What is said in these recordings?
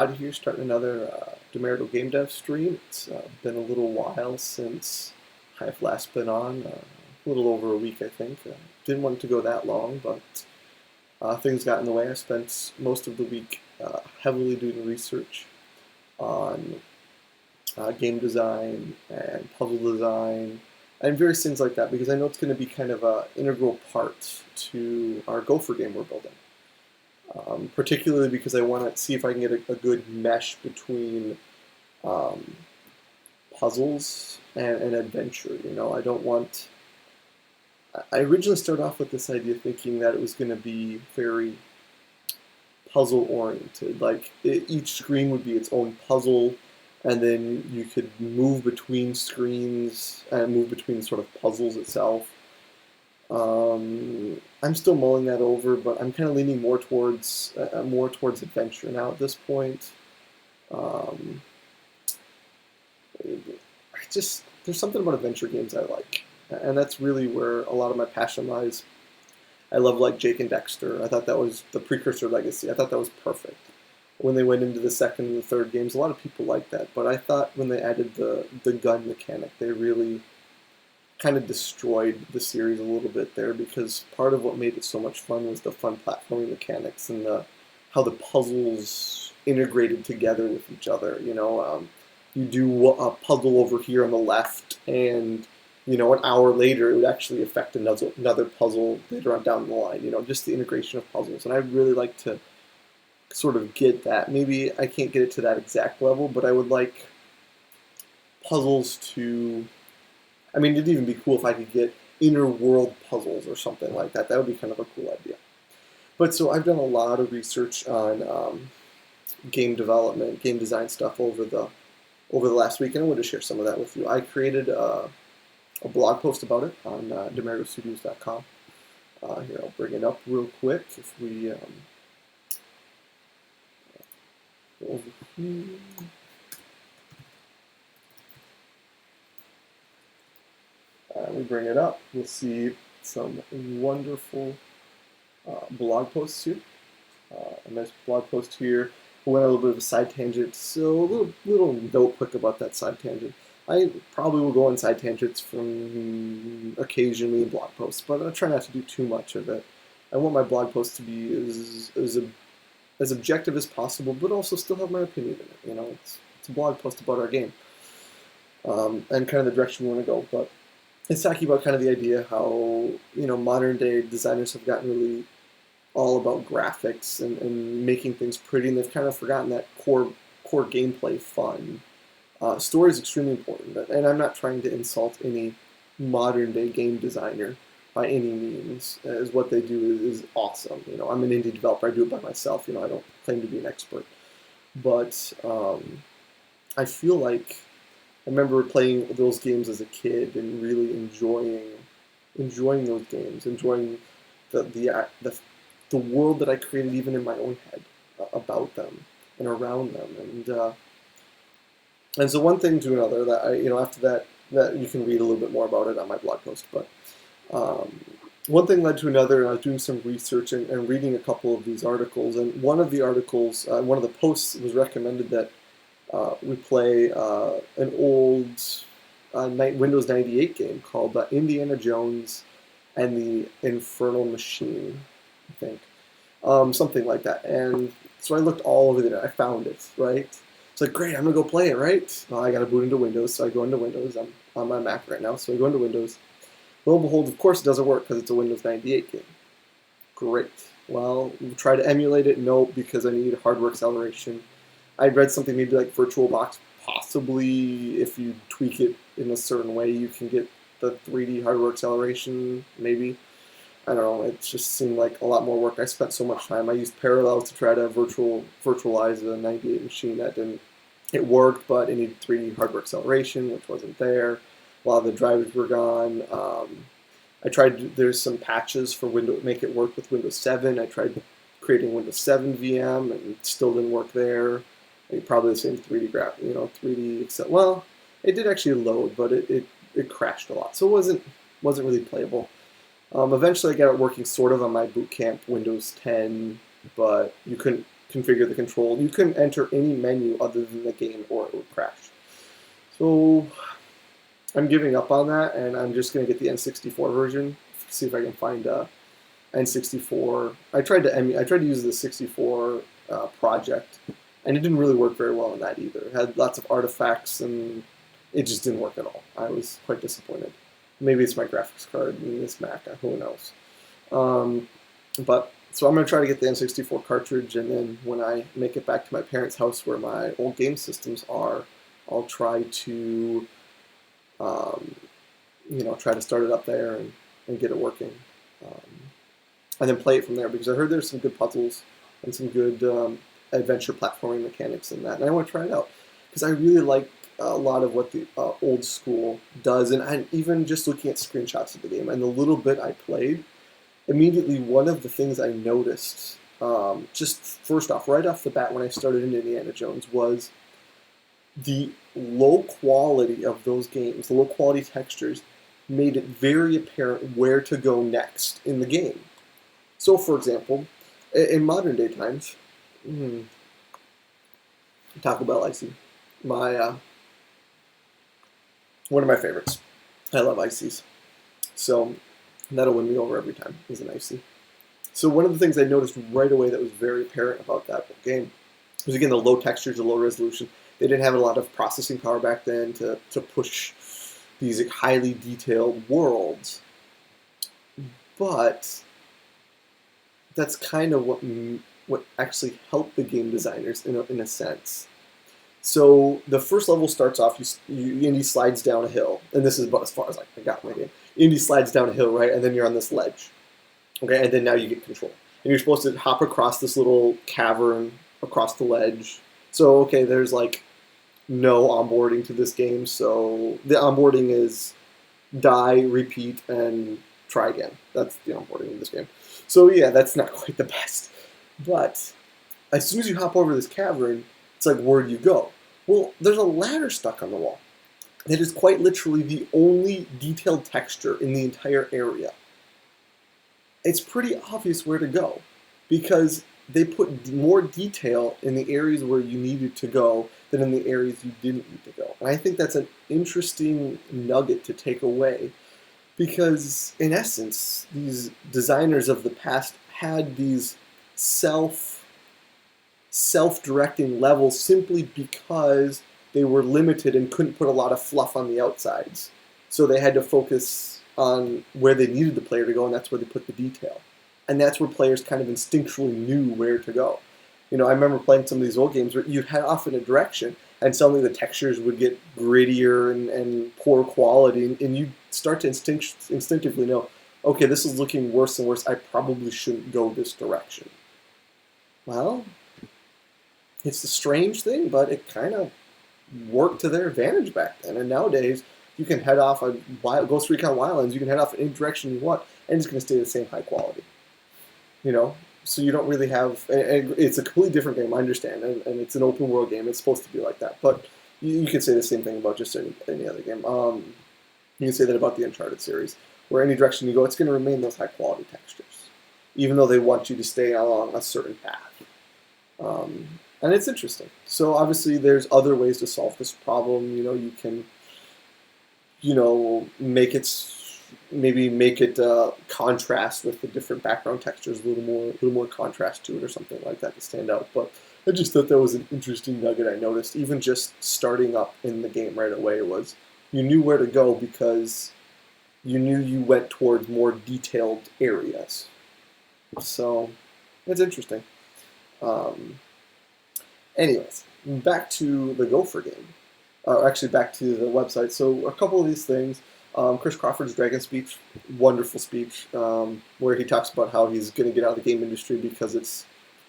Out of here, starting another Demerito Game Dev stream. It's been a little while since I've last been on, a little over a week, I think. Didn't want it to go that long, but things got in the way. I spent most of the week heavily doing research on game design and puzzle design and various things like that because I know it's going to be kind of an integral part to our Gopher game we're building. Particularly because I want to see if I can get a good mesh between um, puzzles and adventure. I don't want. I originally started off with this idea thinking that it was going to be very puzzle oriented. Like each screen would be its own puzzle, and then you could move between screens and move between sort of puzzles itself. I'm still mulling that over, but I'm kind of leaning more towards adventure now at this point. Um, I just there's something about adventure games I like, and that's really where a lot of my passion lies. I love like Jake and Dexter. I thought that was the precursor Legacy. I thought that was perfect. When they went into the second and the third games, a lot of people liked that, but I thought when they added the gun mechanic, they really kind of destroyed the series a little bit there because part of what made it so much fun was the fun platforming mechanics and how the puzzles integrated together with each other. You do a puzzle over here on the left, and an hour later it would actually affect another puzzle later on down the line. Just the integration of puzzles, and I'd really like to sort of get that. Maybe I can't get it to that exact level, but I would like puzzles to I mean, it'd even be cool if I could get inner world puzzles or something like that. That would be kind of a cool idea. But so I've done a lot of research on game development, game design stuff over the last week, and I wanted to share some of that with you. I created a blog post about it on demeritostudios.com. Here, I'll bring it up real quick. If we go over here. We bring it up, we'll see some wonderful blog posts here. A nice blog post here. We went on a little bit of a side tangent, so a little note quick about that side tangent. I probably will go on side tangents from occasionally in blog posts, but I try not to do too much of it. I want my blog posts to be as objective as possible, but also still have my opinion in it. It's a blog post about our game and kind of the direction we want to go, but it's talking about kind of the idea how modern day designers have gotten really all about graphics and making things pretty, and they've kind of forgotten that core gameplay fun. Story is extremely important, and I'm not trying to insult any modern day game designer by any means. As what they do is awesome. I'm an indie developer. I do it by myself. I don't claim to be an expert, but I feel like I remember playing those games as a kid and really enjoying those games, enjoying the world that I created even in my own head about them and around them, and so one thing to another that after that you can read a little bit more about it on my blog post, but one thing led to another, and I was doing some research and reading a couple of these articles, and one of the articles, one of the posts was recommended that we play an old Windows 98 game called Indiana Jones and the Infernal Machine, I think. Something like that. And so I looked all over the net. I found it, right? It's like, great, I'm going to go play it, right? Well, I got to boot into Windows, so I go into Windows. I'm on my Mac right now, so I go into Windows. Lo and behold, of course it doesn't work because it's a Windows 98 game. Great. Well, try to emulate it. Nope, because I need hardware acceleration. I read something maybe like VirtualBox, possibly if you tweak it in a certain way, you can get the 3D hardware acceleration, maybe. I don't know, it just seemed like a lot more work. I spent so much time. I used Parallels to try to virtualize a 98 machine. It worked, but it needed 3D hardware acceleration, which wasn't there. A lot of the drivers were gone. There's some patches for Windows, make it work with Windows 7. I tried creating Windows 7 VM, and it still didn't work there. Probably the same 3D 3D, except, well, it did actually load, but it crashed a lot, so it wasn't really playable. Eventually I got it working sort of on my boot camp Windows 10, but you couldn't configure the control. You couldn't enter any menu other than the game or it would crash. So I'm giving up on that, and I'm just going to get the N64 version, see if I can find a N64. I tried to use the 64 project, and it didn't really work very well in that either. It had lots of artifacts, and it just didn't work at all. I was quite disappointed. Maybe it's my graphics card in this Mac, who knows. But so I'm going to try to get the N64 cartridge, and then when I make it back to my parents' house where my old game systems are, I'll try to, try to start it up there and get it working. And then play it from there, because I heard there's some good puzzles and some good adventure platforming mechanics in that. And I want to try it out, because I really like a lot of what the old school does. And even just looking at screenshots of the game and the little bit I played, immediately one of the things I noticed, just first off, right off the bat when I started in Indiana Jones, was the low quality of those games, the low quality textures, made it very apparent where to go next in the game. So, for example, in modern day times, Taco Bell Icy, one of my favorites. I love ices, so that'll win me over every time, is an icy. So one of the things I noticed right away that was very apparent about that game was, again, the low textures, the low resolution. They didn't have a lot of processing power back then to push these highly detailed worlds, but that's kind of what actually helped the game designers in a sense. So the first level starts off, Indy slides down a hill, and this is about as far as I got in my game. Indy slides down a hill, right, and then you're on this ledge, okay, and then now you get control. And you're supposed to hop across this little cavern across the ledge. So, okay, there's like no onboarding to this game, so the onboarding is die, repeat, and try again. That's the onboarding of this game. So yeah, that's not quite the best. But as soon as you hop over this cavern, it's like, where do you go? Well, there's a ladder stuck on the wall. That is quite literally the only detailed texture in the entire area. It's pretty obvious where to go, because they put more detail in the areas where you needed to go than in the areas you didn't need to go. And I think that's an interesting nugget to take away, because in essence, these designers of the past had these self-directing levels simply because they were limited and couldn't put a lot of fluff on the outsides. So they had to focus on where they needed the player to go, and that's where they put the detail. And that's where players kind of instinctually knew where to go. I remember playing some of these old games where you'd head off in a direction, and suddenly the textures would get grittier and poor quality, and you'd start to instinctively know, okay, this is looking worse and worse, I probably shouldn't go this direction. Well, it's a strange thing, but it kind of worked to their advantage back then. And nowadays, you can head off on Ghost Recon Wildlands, you can head off in any direction you want, and it's going to stay the same high quality. So you don't really have, and it's a completely different game, I understand, and it's an open world game, it's supposed to be like that, but you can say the same thing about just any other game. You can say that about the Uncharted series, where any direction you go, it's going to remain those high quality textures, even though they want you to stay along a certain path. And it's interesting. So obviously there's other ways to solve this problem. You can, make it contrast with the different background textures, a little more contrast to it or something like that to stand out. But I just thought that was an interesting nugget I noticed. Even just starting up in the game right away was, you knew where to go because you knew you went towards more detailed areas. So it's interesting. Anyways, back to the Gopher game. Actually, back to the website. So a couple of these things. Chris Crawford's Dragon speech, wonderful speech, where he talks about how he's going to get out of the game industry because it's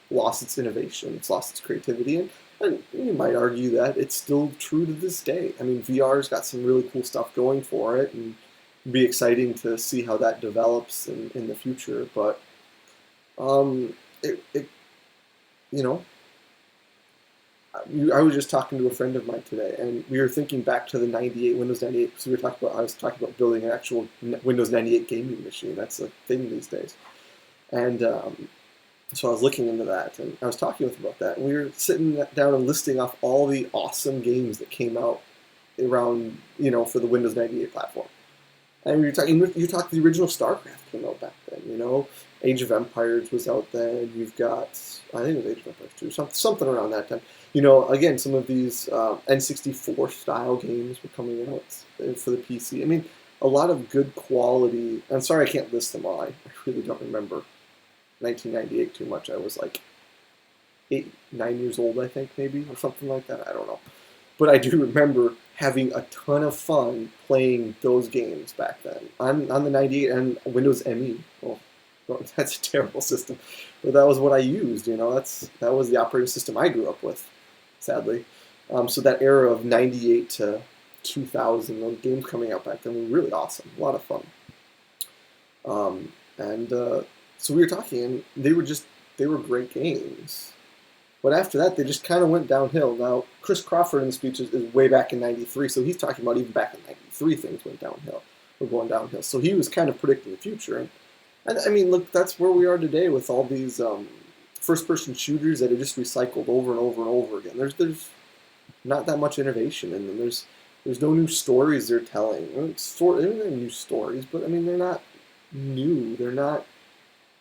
lost its innovation, it's lost its creativity, and you might argue that it's still true to this day. I mean, VR's got some really cool stuff going for it, and it'd be exciting to see how that develops in the future. But I was just talking to a friend of mine today, and we were thinking back to the Windows 98, because I was talking about building an actual Windows 98 gaming machine. That's a thing these days. And So I was looking into that, and I was talking with him about that. And we were sitting down and listing off all the awesome games that came out around, for the Windows 98 platform. And you talked the original StarCraft came out back then. Age of Empires was out then. You've got, I think it was Age of Empires 2, something around that time. Again, some of these N64 style games were coming out for the PC. I mean, a lot of good quality. I'm sorry I can't list them all. I really don't remember 1998 too much. I was like 9 years old, I think, maybe, or something like that. I don't know. But I do remember having a ton of fun playing those games back then on the 98 and Windows ME. Well, that's a terrible system, but that was what I used. That was the operating system I grew up with, sadly. So that era of 98 to 2000, those games coming out back then were really awesome, a lot of fun. And so we were talking, and they were great games. But after that, they just kind of went downhill. Now, Chris Crawford in the speech is way back in 93, so he's talking about even back in 93 things went downhill, were going downhill. So he was kind of predicting the future. And I mean, look, that's where we are today with all these first-person shooters that are just recycled over and over and over again. There's not that much innovation in them. There's no new stories they're telling. They're new stories, but I mean, they're not new. They're not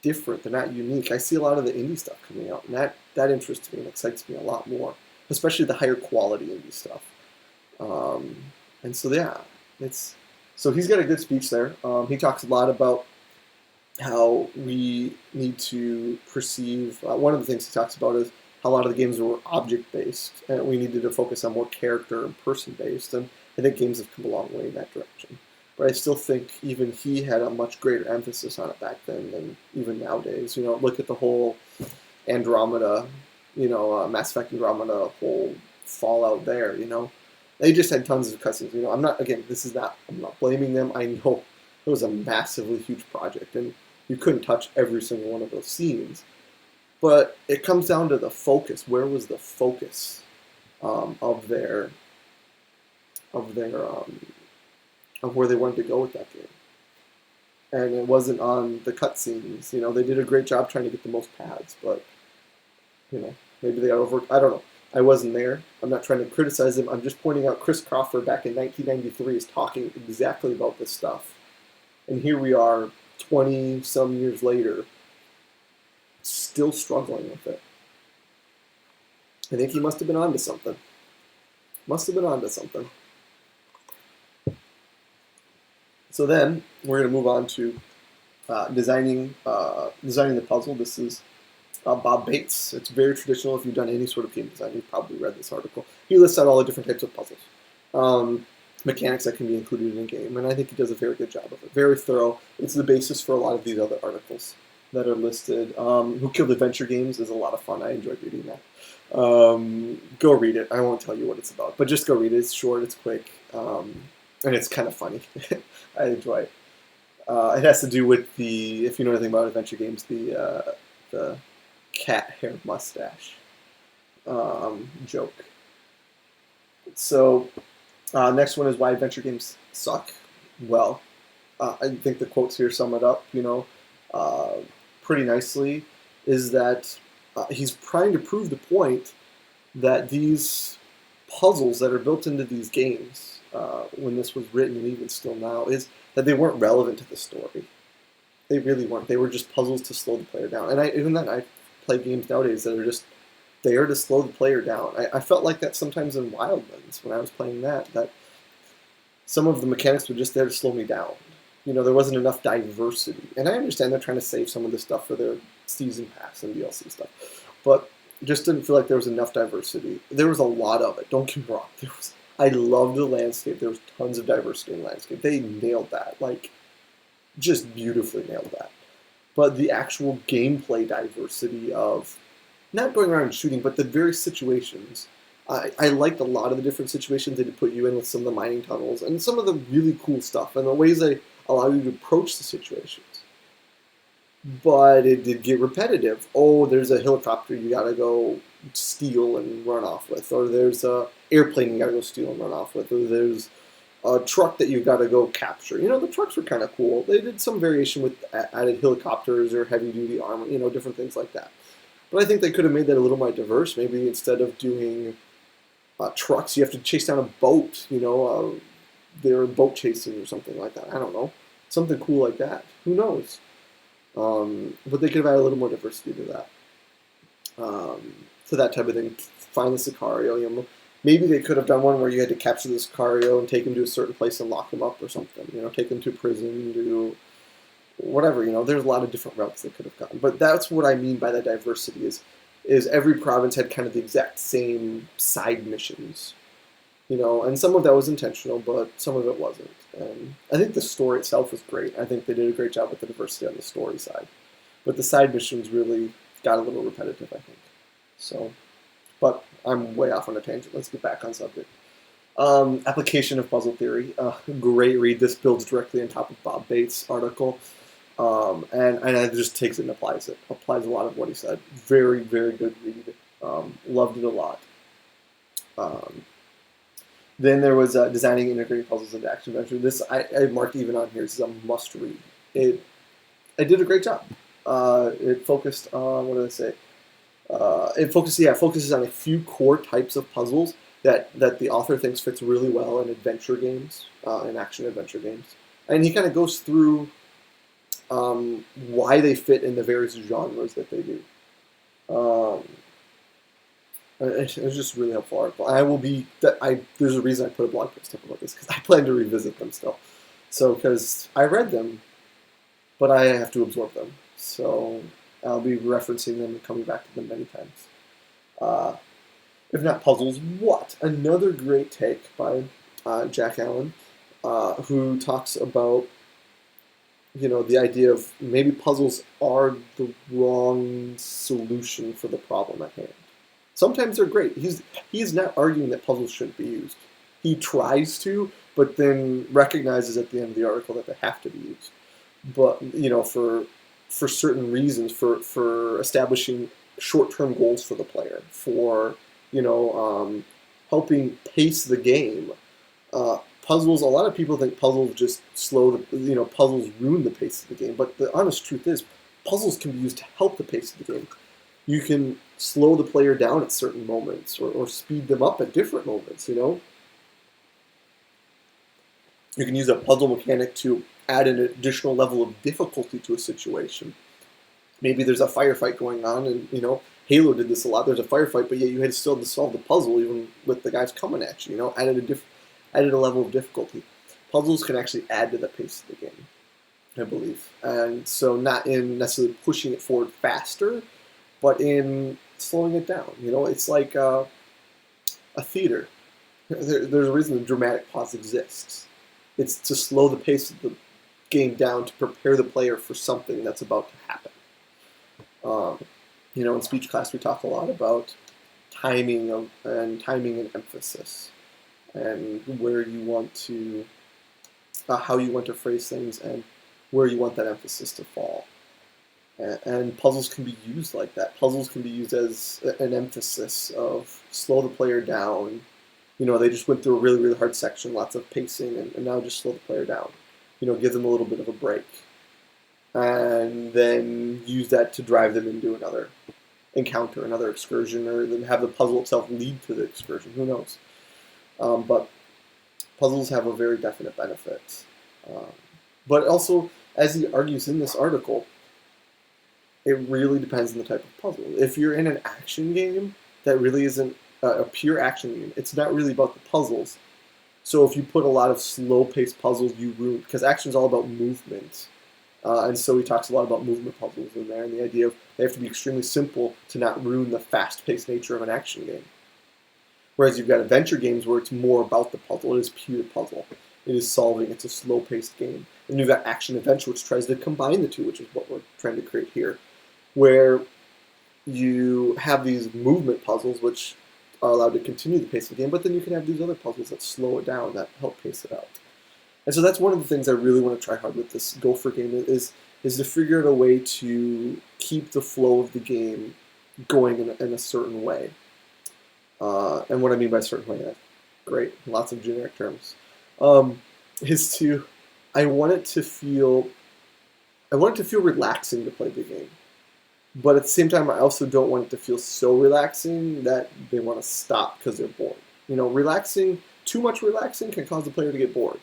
different. They're not unique. I see a lot of the indie stuff coming out, and that interests me and excites me a lot more, especially the higher quality indie stuff. And so yeah, so he's got a good speech there. He talks a lot about how we need to perceive. One of the things he talks about is how a lot of the games were object based, and we needed to focus on more character and person based. And I think games have come a long way in that direction. But I still think even he had a much greater emphasis on it back then than even nowadays. Look at the whole Andromeda, Mass Effect Andromeda, whole fallout there. They just had tons of cutscenes. I'm not blaming them. I know it was a massively huge project, and you couldn't touch every single one of those scenes. But it comes down to the focus. Where was the focus of where they wanted to go with that game? And it wasn't on the cutscenes. They did a great job trying to get the most pads, but maybe they got overworked. I don't know. I wasn't there. I'm not trying to criticize them. I'm just pointing out Chris Crawford back in 1993 is talking exactly about this stuff. And here we are 20 some years later, still struggling with it. I think he must have been onto something. So then we're going to move on to designing the puzzle. This is Bob Bates. It's very traditional. If you've done any sort of game design, you've probably read this article. He lists out all the different types of puzzles, mechanics that can be included in a game, and I think he does a very good job of it. Very thorough. It's the basis for a lot of these other articles that are listed. Who Killed Adventure Games is a lot of fun. I enjoyed reading that. Go read it. I won't tell you what it's about, but just go read it. It's short, it's quick, and it's kind of funny. I enjoy it. It has to do with if you know anything about adventure games, the cat hair mustache joke. So next one is why adventure games suck. Well, I think the quotes here sum it up, pretty nicely, is that he's trying to prove the point that these puzzles that are built into these games, when this was written and even still now, is that they weren't relevant to the story. They really weren't. They were just puzzles to slow the player down. And I play games nowadays that are just there to slow the player down. I felt like that sometimes in Wildlands when I was playing that some of the mechanics were just there to slow me down. There wasn't enough diversity. And I understand they're trying to save some of the stuff for their season pass and DLC stuff. But just didn't feel like there was enough diversity. There was a lot of it. Don't get me wrong. I loved the landscape. There was tons of diversity in the landscape. They nailed that. Just beautifully nailed that. But the actual gameplay diversity of not going around and shooting, but the various situations. I liked a lot of the different situations they did put you in with some of the mining tunnels and some of the really cool stuff and the ways they allow you to approach the situations. But it did get repetitive. Oh, there's a helicopter you gotta go steal and run off with, or there's a airplane you gotta go steal and run off with, or there's a truck that you gotta go capture. The trucks were kind of cool. They did some variation with added helicopters or heavy-duty armor, different things like that. But I think they could have made that a little more diverse. Maybe instead of doing trucks, you have to chase down a boat. They're boat chasing or something like that. I don't know, something cool like that. Who knows? But they could have added a little more diversity to that, to that type of thing. Find the Sicario. Maybe they could have done one where you had to capture the Sicario and take him to a certain place and lock him up or something. Take him to prison, do whatever. There's a lot of different routes they could have gone. But that's what I mean by that diversity is every province had kind of the exact same side missions. And some of that was intentional, but some of it wasn't. And I think the story itself was great. I think they did a great job with the diversity on the story side. But the side missions really got a little repetitive, I think. So, but I'm way off on a tangent. Let's get back on subject. Application of puzzle theory. Great read. This builds directly on top of Bob Bates' article. And it just takes it and applies it. Applies a lot of what he said. Very, very good read. Loved it a lot. Then there was designing and integrating puzzles into action adventure. This I marked even on here. This is a must read. It did a great job. It focused on, what did I say? Focuses on a few core types of puzzles that the author thinks fits really well in adventure games, in action adventure games. And he kind of goes through why they fit in the various genres that they do. It was just a really helpful article. There's a reason I put a blog post up about this, because I plan to revisit them still. So, because I read them, but I have to absorb them. So I'll be referencing them and coming back to them many times. If not puzzles, what? Another great take by Jack Allen, who talks about the idea of maybe puzzles are the wrong solution for the problem at hand. Sometimes they're great. He's not arguing that puzzles shouldn't be used. He tries to, but then recognizes at the end of the article that they have to be used. But for certain reasons, for establishing short-term goals for the player, for helping pace the game. Puzzles. A lot of people think puzzles just puzzles ruin the pace of the game. But the honest truth is, puzzles can be used to help the pace of the game. You can slow the player down at certain moments, or speed them up at different moments. You can use a puzzle mechanic to add an additional level of difficulty to a situation. Maybe there's a firefight going on, and Halo did this a lot. There's a firefight, but yet you had still to solve the puzzle even with the guys coming at you. Added a level of difficulty. Puzzles can actually add to the pace of the game, I believe, and so not in necessarily pushing it forward faster, but in slowing it down. It's like a theater. There's a reason the dramatic pause exists. It's to slow the pace of the game down to prepare the player for something that's about to happen. In speech class we talk a lot about timing and emphasis, and where you want to, how you want to phrase things, and where you want that emphasis to fall. And puzzles can be used like that. Puzzles can be used as an emphasis of slow the player down. They just went through a really, really hard section, lots of pacing, and now just slow the player down. Give them a little bit of a break. And then use that to drive them into another encounter, another excursion, or then have the puzzle itself lead to the excursion. Who knows? But puzzles have a very definite benefit. But also, as he argues in this article, it really depends on the type of puzzle. If you're in an action game that really isn't a pure action game, it's not really about the puzzles. So if you put a lot of slow-paced puzzles, you ruin, because action is all about movement. And so he talks a lot about movement puzzles in there, and the idea of they have to be extremely simple to not ruin the fast-paced nature of an action game. Whereas you've got adventure games where it's more about the puzzle. It is pure puzzle. It is solving. It's a slow-paced game. And you've got action-adventure, which tries to combine the two, which is what we're trying to create here, where you have these movement puzzles, which are allowed to continue the pace of the game, but then you can have these other puzzles that slow it down, that help pace it out. And so that's one of the things I really want to try hard with this Gopher game is to figure out a way to keep the flow of the game going in a certain way. And what I mean by certain way, great, lots of generic terms, is to, I want it to feel relaxing to play the game. But at the same time, I also don't want it to feel so relaxing that they want to stop because they're bored. Too much relaxing can cause the player to get bored.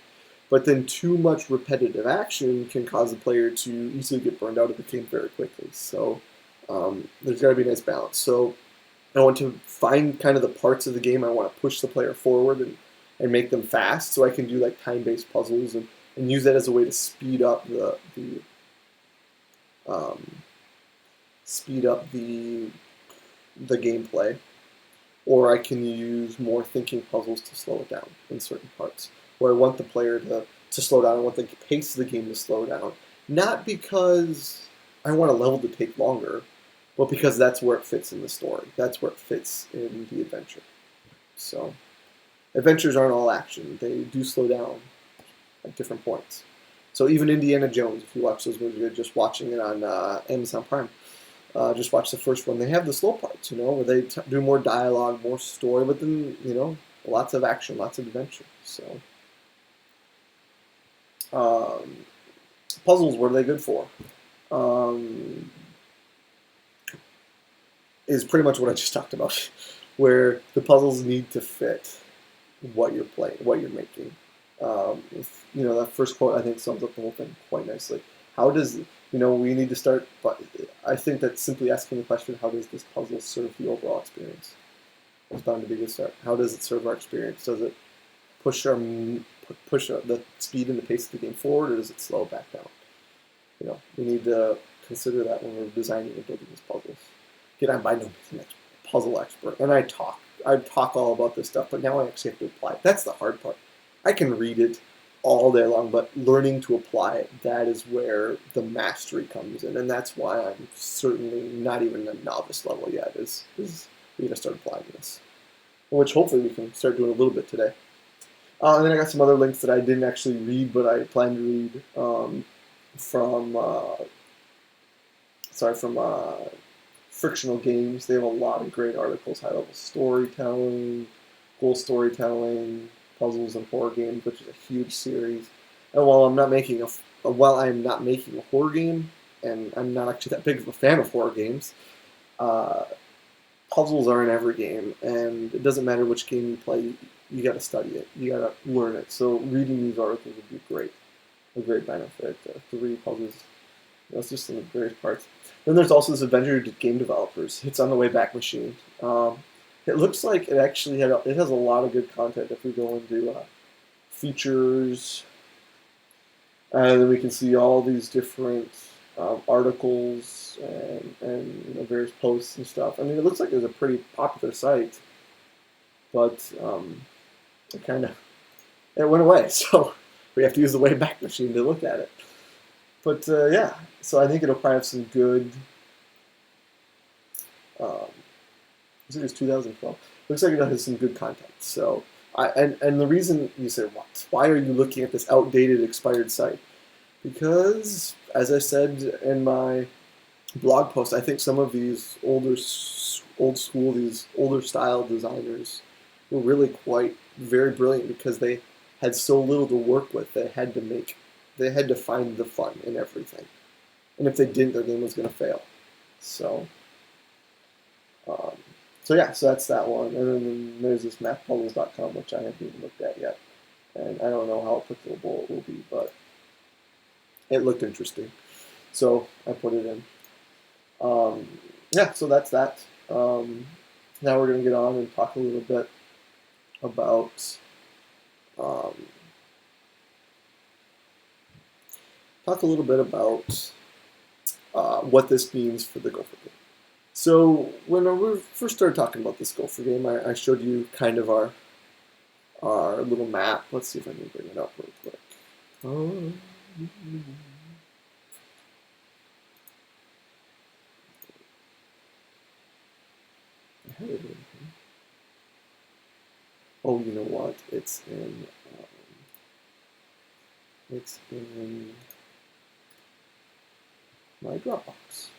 But then too much repetitive action can cause the player to easily get burned out of the game very quickly. So there's got to be a nice balance. So I want to find kind of the parts of the game I want to push the player forward and make them fast, so I can do like time-based puzzles and use that as a way to um, speed up the gameplay, or I can use more thinking puzzles to slow it down in certain parts, where I want the player to slow down. I want the pace of the game to slow down, not because I want a level to take longer, but because that's where it fits in the story. That's where it fits in the adventure. So adventures aren't all action. They do slow down at different points. So even Indiana Jones, if you watch those movies, you're just watching it on Amazon Prime. Just watch the first one. They have the slow parts, where they do more dialogue, more story, but then lots of action, lots of adventure. So um, puzzles, what are they good for? Um, is pretty much what I just talked about, where the puzzles need to fit what you're playing, what you're making. That first quote I think sums up the whole thing quite nicely. How does we need to start? But I think that simply asking the question, how does this puzzle serve the overall experience? Is bound to be a good start. How does it serve our experience? Does it push the speed and the pace of the game forward, or does it slow it back down? We need to consider that when we're designing and building these puzzles. Again, I'm by no means a puzzle expert, and I talk all about this stuff, but now I actually have to apply it. That's the hard part. I can read it all day long, but learning to apply it, that is where the mastery comes in, and that's why I'm certainly not even a novice level yet, is we're going to start applying this, which hopefully we can start doing a little bit today. And then I got some other links that I didn't actually read, but I plan to read from Frictional Games. They have a lot of great articles, high-level storytelling, goal storytelling, puzzles and horror games, which is a huge series. And while I'm not making a horror game, and I'm not actually that big of a fan of horror games, uh, puzzles are in every game, and it doesn't matter which game you play. You got to study it. You got to learn it. So reading these articles would be a great benefit to read puzzles. That's just some of the various parts. Then there's also this adventure to game developers. It's on the Wayback Machine. It looks like it actually it has a lot of good content. If we go into features, and then we can see all these different articles and various posts and stuff. I mean, it looks like it's a pretty popular site, but it went away. So we have to use the Wayback Machine to look at it. But yeah, so I think it'll probably have some good. I think it's 2012. Looks like it has some good content. So and the reason you say, why are you looking at this outdated, expired site? Because, as I said in my blog post, I think some of these old school, these older style designers were really quite very brilliant because they had so little to work with. They had to find the fun in everything, and if they didn't, their game was going to fail. So, um, so that's that one. And then there's this mathpuzzles.com, which I haven't even looked at yet, and I don't know how applicable it will be, but it looked interesting, so I put it in. So that's that. Now we're going to get on and talk a little bit about what this means for the Gopher game. So when we first started talking about this Gopher game, I showed you kind of our little map. Let's see if I can bring it up real quick. Oh, you know what? It's in my Dropbox.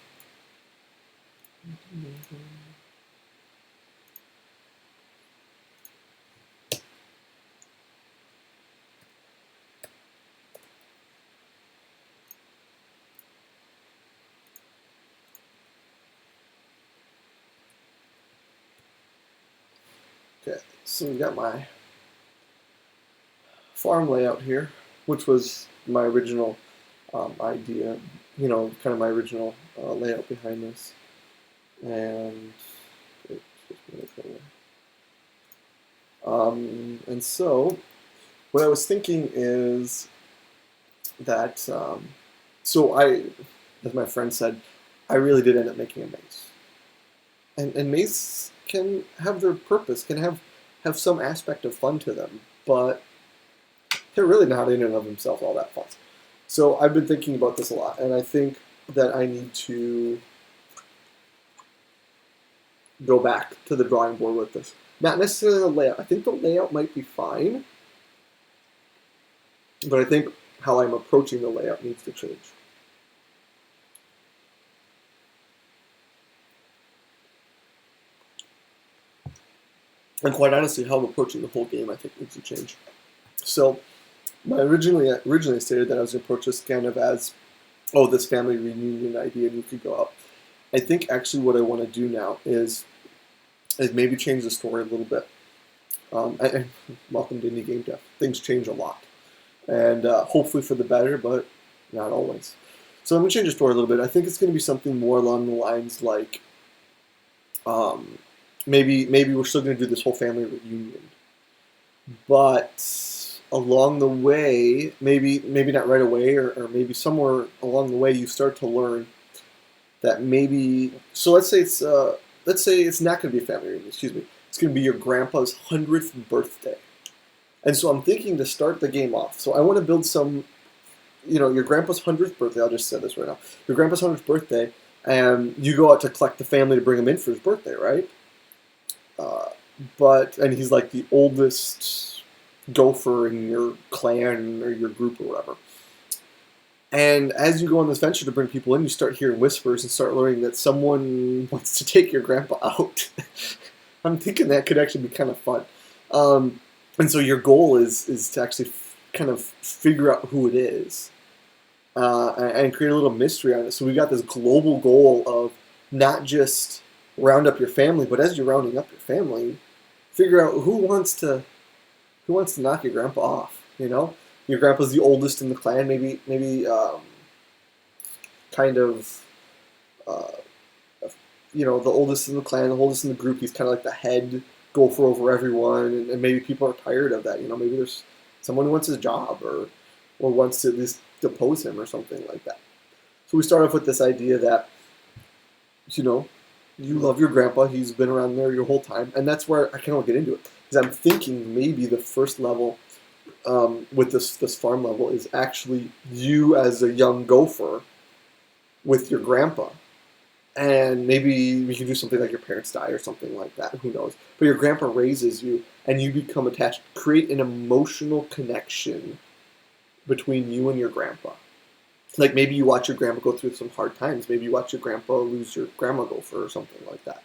Okay, so we got my farm layout here, which was my original idea, kind of my original layout behind this. And and so what I was thinking is that, as my friend said, I really did end up making a maze. And mazes can have their purpose, can have some aspect of fun to them, but they're really not in and of themselves all that fun. So I've been thinking about this a lot, and I think that I need to go back to the drawing board with this. Not necessarily the layout. I think the layout might be fine, but I think how I'm approaching the layout needs to change. And quite honestly, how I'm approaching the whole game, I think, needs to change. So, I originally stated that I was going to approach this kind of as, this family reunion idea, and you could go out. I think actually what I want to do now is maybe change the story a little bit. And welcome to Indie Game Dev. Things change a lot, and hopefully for the better, but not always. So I'm going to change the story a little bit. I think it's going to be something more along the lines like, maybe we're still going to do this whole family reunion, but along the way, maybe not right away, or maybe somewhere along the way, you start to learn that maybe. So let's say it's not going to be a family reunion. Excuse me. It's going to be your grandpa's 100th birthday, and so I'm thinking to start the game off. So I want to build some, your grandpa's 100th birthday. I'll just say this right now. Your grandpa's 100th birthday, and you go out to collect the family to bring him in for his birthday, right? And he's like the oldest gopher in your clan or your group or whatever. And as you go on this venture to bring people in, you start hearing whispers and start learning that someone wants to take your grandpa out. I'm thinking that could actually be kind of fun. And so your goal is to actually kind of figure out who it is and create a little mystery on it. So we've got this global goal of not just round up your family, but as you're rounding up your family, figure out who wants to knock your grandpa off. Your grandpa's the oldest in the clan, maybe the oldest in the clan, the oldest in the group. He's kind of like the head gopher over everyone, and maybe people are tired of that. Maybe there's someone who wants his job or wants to at least depose him or something like that. So we start off with this idea that, you love your grandpa. He's been around there your whole time, and that's where I kind of want to get into it, because I'm thinking maybe the first level with this farm level is actually you as a young gopher with your grandpa, and maybe we can do something like your parents die or something like that. Who knows? But your grandpa raises you, and you become attached. Create an emotional connection between you and your grandpa. Like maybe you watch your grandpa go through some hard times. Maybe you watch your grandpa lose your grandma gopher or something like that.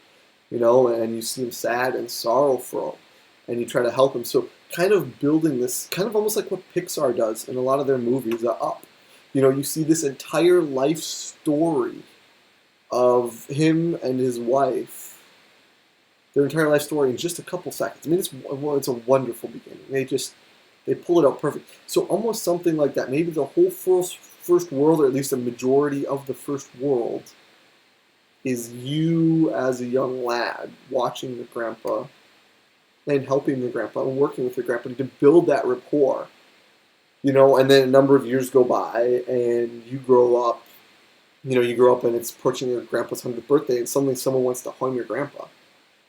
And you see him sad and sorrowful, and you try to help him. So kind of building this, kind of almost like what Pixar does in a lot of their movies, Up. You see this entire life story of him and his wife, their entire life story in just a couple seconds. I mean, it's a wonderful beginning. They pull it out perfect. So almost something like that. Maybe the whole first world, or at least a majority of the first world, is you as a young lad watching your grandpa and helping your grandpa and working with your grandpa to build that rapport. And then a number of years go by and you grow up, and it's approaching your grandpa's 100th birthday, and suddenly someone wants to harm your grandpa,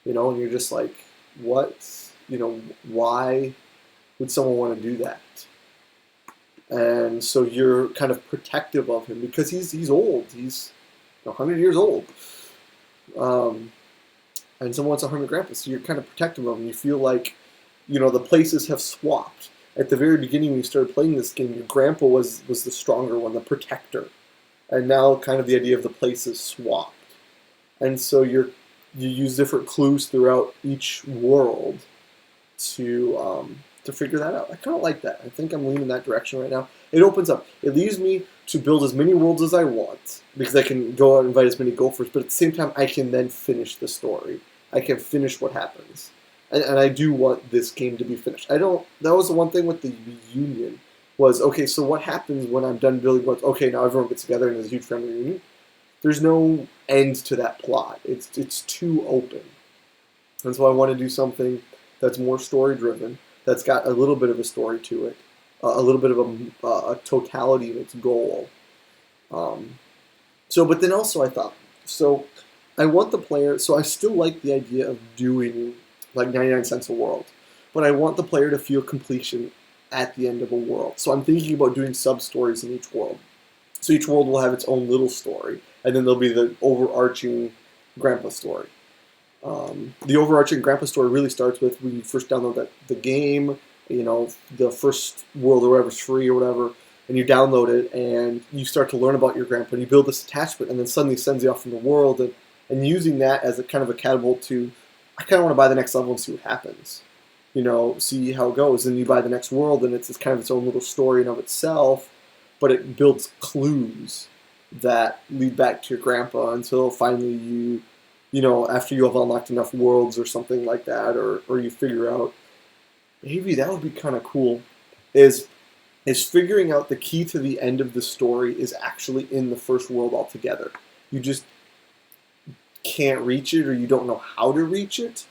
and you're just like, what? Why would someone want to do that? And so you're kind of protective of him because he's old. He's 100 years old. And someone wants to harm your grandpa, so you're kind of protective of him. You feel like, the places have swapped. At the very beginning when you started playing this game, your grandpa was the stronger one, the protector. And now kind of the idea of the places swapped. And so you use different clues throughout each world to figure that out. I kind of like that. I think I'm leaning that direction right now. It opens up. It leaves me to build as many worlds as I want, because I can go out and invite as many gophers, but at the same time, I can then finish the story. I can finish what happens. and I do want this game to be finished. I don't. That was the one thing with the reunion was okay. So what happens when I'm done building worlds? Okay, now everyone gets together and there's a huge family reunion. There's no end to that plot. It's too open, and so I want to do something that's more story driven. That's got a little bit of a story to it, a little bit of a totality in its goal. Um, but then also I thought, so I want the player, so I still like the idea of doing like 99 cents a world, but I want the player to feel completion at the end of a world. So I'm thinking about doing sub-stories in each world. So each world will have its own little story, and then there'll be the overarching grandpa story. The overarching grandpa story really starts with when you first download the game, the first world or whatever's free or whatever, and you download it and you start to learn about your grandpa and you build this attachment and then suddenly sends you off in the world and using that as a kind of a catapult to, I kind of want to buy the next level and see what happens. See how it goes. And you buy the next world and it's kind of its own little story in of itself, but it builds clues that lead back to your grandpa until finally after you have unlocked enough worlds or something like that, or you figure out, maybe that would be kind of cool, is figuring out the key to the end of the story is actually in the first world altogether. You just can't reach it or you don't know how to reach it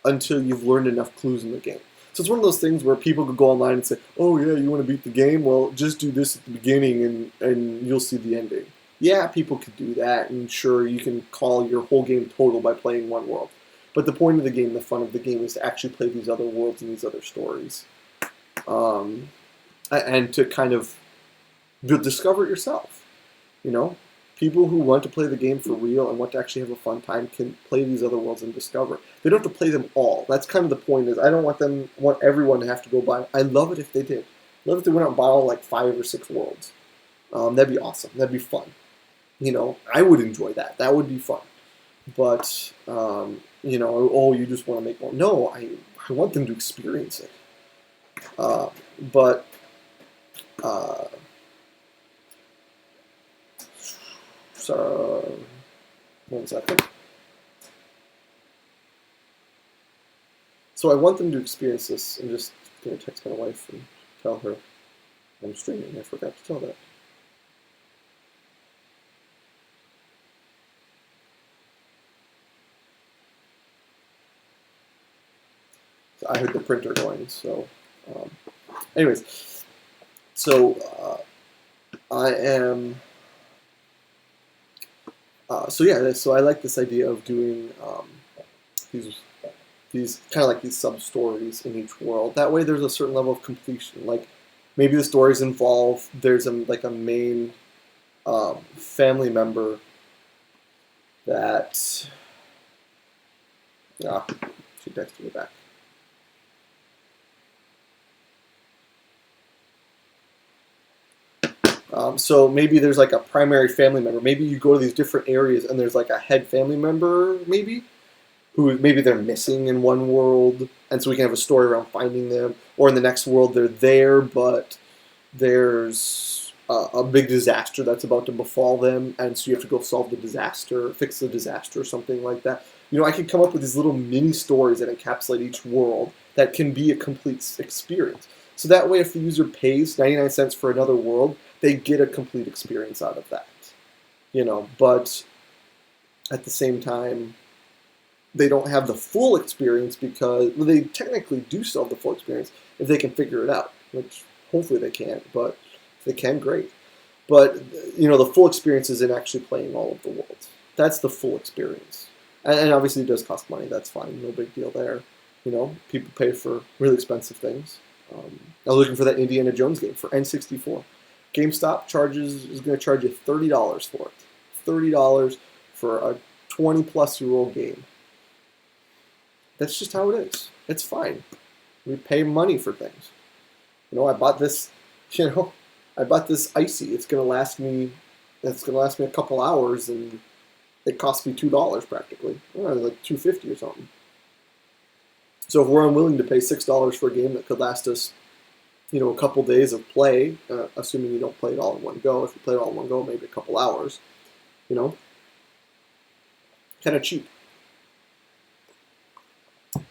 until you've learned enough clues in the game. So it's one of those things where people could go online and say, oh yeah, you want to beat the game? Well, just do this at the beginning and you'll see the ending. Yeah, people could do that, and sure, you can call your whole game total by playing one world. But the point of the game, the fun of the game, is to actually play these other worlds and these other stories. And to kind of discover it yourself. People who want to play the game for real and want to actually have a fun time can play these other worlds and discover. They don't have to play them all. That's kind of the point. Is I don't want everyone to have to go buy. I love it if they did. I love if they went out and bought all like 5 or 6 worlds. That'd be awesome. That'd be fun. I would enjoy that. That would be fun. But you just want to make more. No, I want them to experience it. But. So, 1 second. So I want them to experience this. I'm just going to text my wife and tell her I'm streaming. I forgot to tell that. So I heard the printer going. So, anyways, so I am. So I like this idea of doing these kind of like these sub stories in each world. That way, there's a certain level of completion. Like maybe the stories involve there's a main family member that she texted me back. So maybe there's like a primary family member. Maybe you go to these different areas and there's like a head family member, maybe, who maybe they're missing in one world, and so we can have a story around finding them. Or in the next world, they're there, but there's a big disaster that's about to befall them, and so you have to go solve the disaster, fix the disaster, or something like that. I could come up with these little mini stories that encapsulate each world that can be a complete experience. So that way, if the user pays 99 cents for another world, they get a complete experience out of that. But at the same time, they don't have the full experience because they technically do still have the full experience if they can figure it out, which hopefully they can, but if they can, great. But, the full experience is in actually playing all of the worlds. That's the full experience. And obviously it does cost money, that's fine, no big deal there. People pay for really expensive things. I was looking for that Indiana Jones game for N64. GameStop is going to charge you $30 for it. $30 for a 20-plus-year-old game. That's just how it is. It's fine. We pay money for things. I bought this. I bought this icy. It's going to last me a couple hours, and it cost me $2 practically. Like $2.50 or something. So if we're unwilling to pay $6 for a game that could last us, a couple days of play, assuming you don't play it all in one go. If you play it all in one go, maybe a couple hours. Kind of cheap.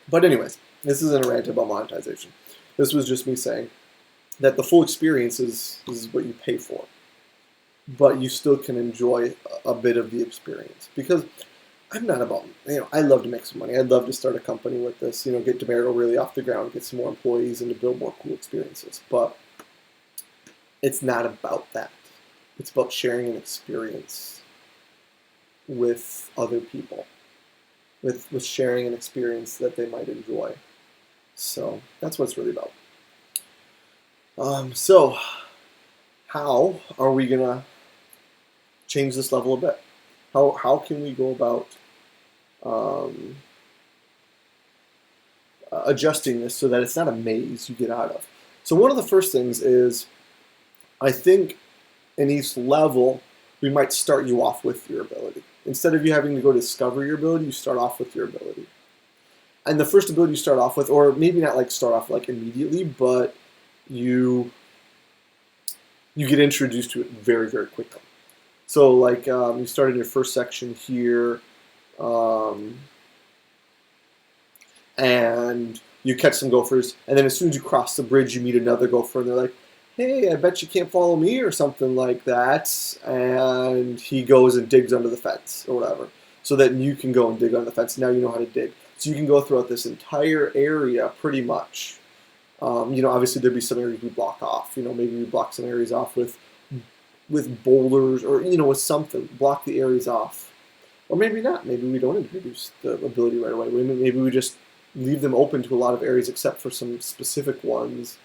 But anyways, This isn't a rant about monetization. This was just me saying that the full experience is what you pay for, but you still can enjoy a bit of the experience. Because I'm not about, I love to make some money. I'd love to start a company with this, get Demerito really off the ground, get some more employees, and to build more cool experiences. But it's not about that. It's about sharing an experience with other people, with sharing an experience that they might enjoy. So that's what it's really about. So how are we gonna change this level a bit? How can we go about adjusting this so that it's not a maze you get out of? So one of the first things is, I think in each level, we might start you off with your ability. Instead of you having to go discover your ability, you start off with your ability. And the first ability you start off with, or maybe not like start off like immediately, but you get introduced to it very, very quickly. So like you start in your first section here, and you catch some gophers, and then as soon as you cross the bridge, you meet another gopher, and they're like, hey, I bet you can't follow me, or something like that, and he goes and digs under the fence, or whatever, so that you can go and dig under the fence. Now you know how to dig. So you can go throughout this entire area, pretty much. Obviously there'd be some areas we block off. Maybe we block some areas off with boulders, or, with something. Block the areas off. Or maybe not. Maybe we don't introduce the ability right away. Maybe we just leave them open to a lot of areas except for some specific ones,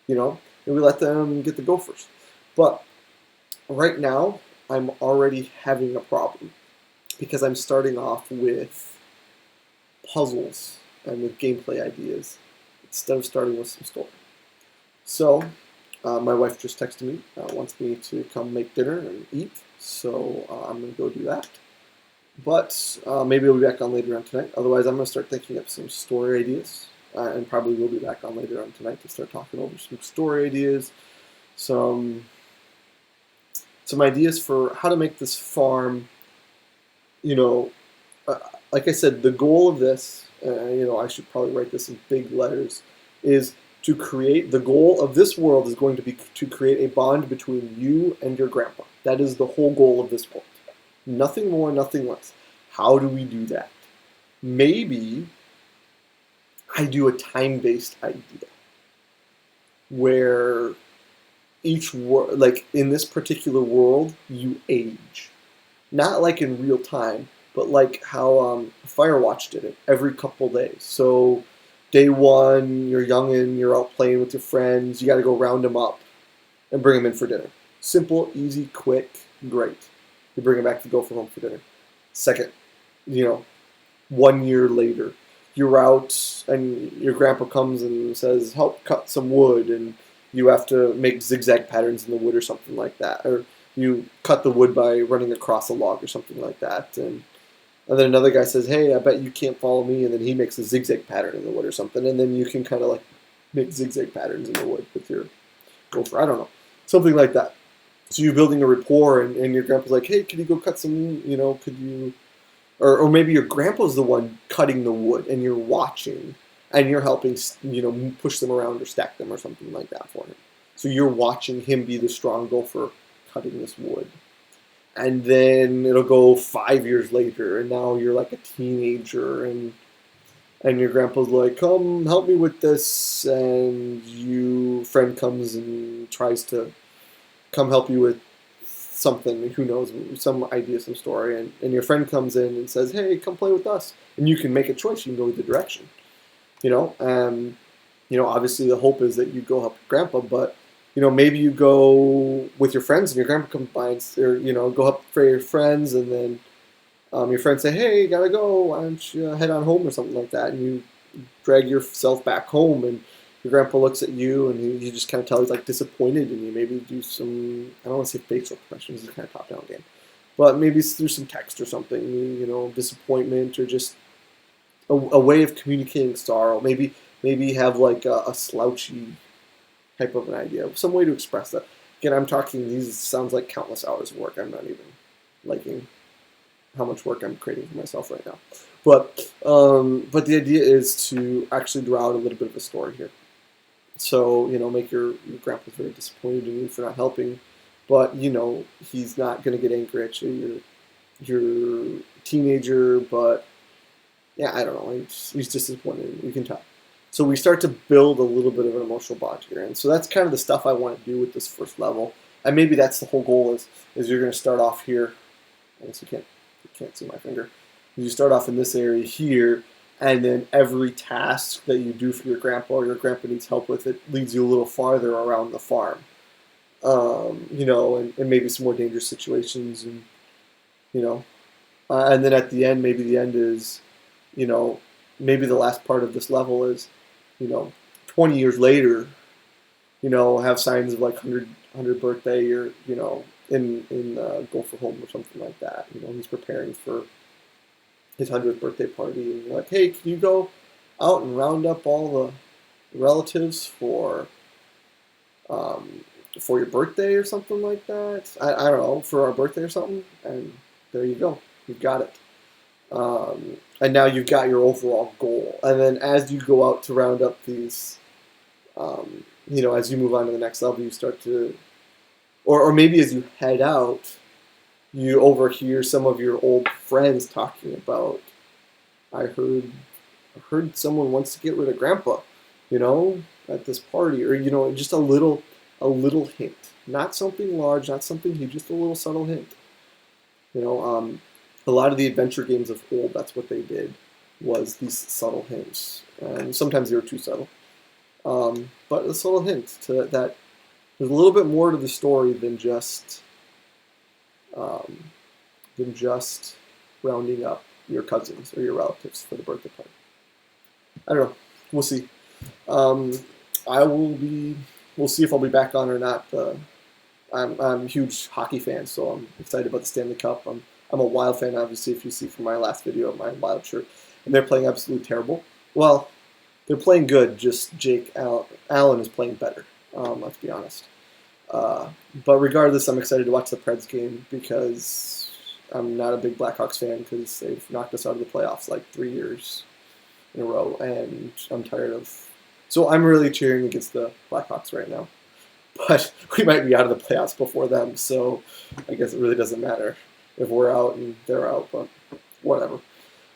and we let them get the gophers. But right now, I'm already having a problem because I'm starting off with puzzles and with gameplay ideas instead of starting with some story. So, my wife just texted me, wants me to come make dinner and eat, so I'm going to go do that. But maybe we'll be back on later on tonight. Otherwise, I'm going to start thinking up some story ideas, and probably will be back on later on tonight to start talking over some story ideas, some ideas for how to make this farm, like I said, the goal of this, I should probably write this in big letters, is to create, the goal of this world is going to be to create a bond between you and your grandpa. That is the whole goal of this world. Nothing more, nothing less. How do we do that? Maybe I do a time-based idea where each world, like in this particular world, you age. Not like in real time, but like how Firewatch did it every couple days. So day one, you're youngin', you're out playing with your friends, you got to go round them up and bring them in for dinner. Simple, easy, quick, great. You bring them back to go for home for dinner. Second, 1 year later, you're out and your grandpa comes and says, help cut some wood, and you have to make zigzag patterns in the wood or something like that. Or you cut the wood by running across a log or something like that. And then another guy says, hey, I bet you can't follow me, and then he makes a zigzag pattern in the wood or something. And then you can kind of like make zigzag patterns in the wood with your gopher. I don't know. Something like that. So you're building a rapport, and your grandpa's like, hey, could you go cut some, could you... Or maybe your grandpa's the one cutting the wood, and you're watching, and you're helping, push them around or stack them or something like that for him. So you're watching him be the strong gopher cutting this wood. And then it'll go 5 years later, and now you're like a teenager, and your grandpa's like, come help me with this, and your friend comes and tries to come help you with something, who knows, some idea, some story, and your friend comes in and says, hey, come play with us, and you can make a choice, you can go either direction, obviously the hope is that you go help your grandpa, but, maybe you go with your friends and your grandpa combines, or, go help for your friends, and then your friends say, hey, gotta go, why don't you head on home or something like that, and you drag yourself back home, and your grandpa looks at you, and you just kind of tell he's like disappointed, and you maybe do some, I don't want to say facial expressions, it's kind of top-down game, but maybe through some text or something, disappointment, or just a way of communicating sorrow. Maybe have like a slouchy type of an idea, some way to express that. Again, I'm talking, these sounds like countless hours of work. I'm not even liking how much work I'm creating for myself right now. But the idea is to actually draw out a little bit of a story here. So, make your grandpa very disappointed in you for not helping, but, he's not going to get angry at you. You're a teenager, but, yeah, I don't know. He's just disappointed. You can tell. So we start to build a little bit of an emotional bond here. And so that's kind of the stuff I want to do with this first level. And maybe that's the whole goal is you're going to start off here. I guess you can't see my finger. You start off in this area here, and then every task that you do for your grandpa or your grandpa needs help with, it leads you a little farther around the farm. And maybe some more dangerous situations, and then at the end, maybe the end is, maybe the last part of this level is, 20 years later, have signs of like 100 birthday or, in gopher home or something like that. He's preparing for his 100th birthday party, and you're like, hey, can you go out and round up all the relatives for your birthday or something like that? I don't know, for our birthday or something, and there you go, you've got it. And now you've got your overall goal. And then as you go out to round up these, as you move on to the next level, you start to, or maybe as you head out, you overhear some of your old friends talking about, I heard someone wants to get rid of Grandpa, at this party, or just a little hint, not something large, not something huge, just a little subtle hint. A lot of the adventure games of old, that's what they did, was these subtle hints, and sometimes they were too subtle. But a subtle hint to that there's a little bit more to the story than just rounding up your cousins or your relatives for the birthday party. I don't know. We'll see. We'll see if I'll be back on or not. I'm a huge hockey fan, so I'm excited about the Stanley Cup. I'm a Wild fan, obviously, if you see from my last video of my Wild shirt. And they're playing absolutely terrible. Well, they're playing good, just Jake Allen is playing better, let's be honest. But regardless, I'm excited to watch the Preds game because I'm not a big Blackhawks fan because they've knocked us out of the playoffs like 3 years in a row, and I'm tired of... So I'm really cheering against the Blackhawks right now. But we might be out of the playoffs before them, so I guess it really doesn't matter if we're out and they're out, but whatever.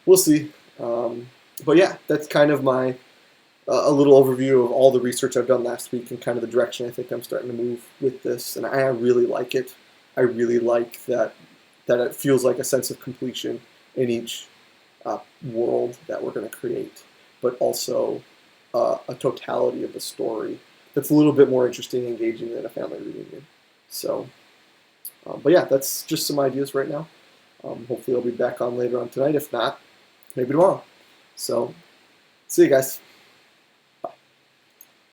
We'll see. But yeah, that's kind of my a little overview of all the research I've done last week and kind of the direction I think I'm starting to move with this, and I really like it. I really like that it feels like a sense of completion in each world that we're going to create, but also a totality of the story that's a little bit more interesting and engaging than a family reunion. So, but yeah, that's just some ideas right now. Hopefully I'll be back on later on tonight. If not, maybe tomorrow. So, see you guys.